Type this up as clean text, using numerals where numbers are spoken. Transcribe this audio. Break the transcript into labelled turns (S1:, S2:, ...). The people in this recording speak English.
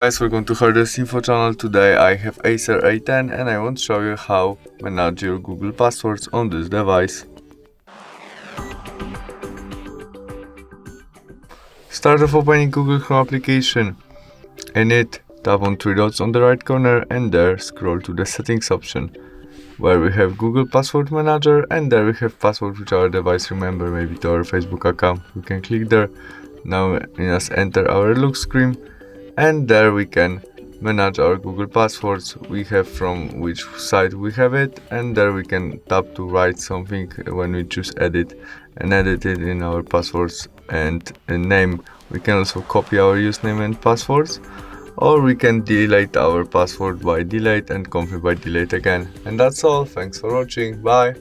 S1: Guys, welcome to HardReset.Info channel. Today I have ACER A10 and I want to show you how manage your Google passwords on this device. Start off opening Google Chrome application. In it, tap on three dots on the right corner and there scroll to the settings option, where we have Google Password Manager and there we have password which our device remember, maybe to our Facebook account. We can click there. Now just enter our look screen and there we can manage our Google passwords. We have from which site we have it, and there we can tap to write something when we choose edit and edit it in our passwords and name. We can also copy our username and passwords, or we can delete our password by delete and confirm by delete again. And that's all. Thanks for watching. Bye.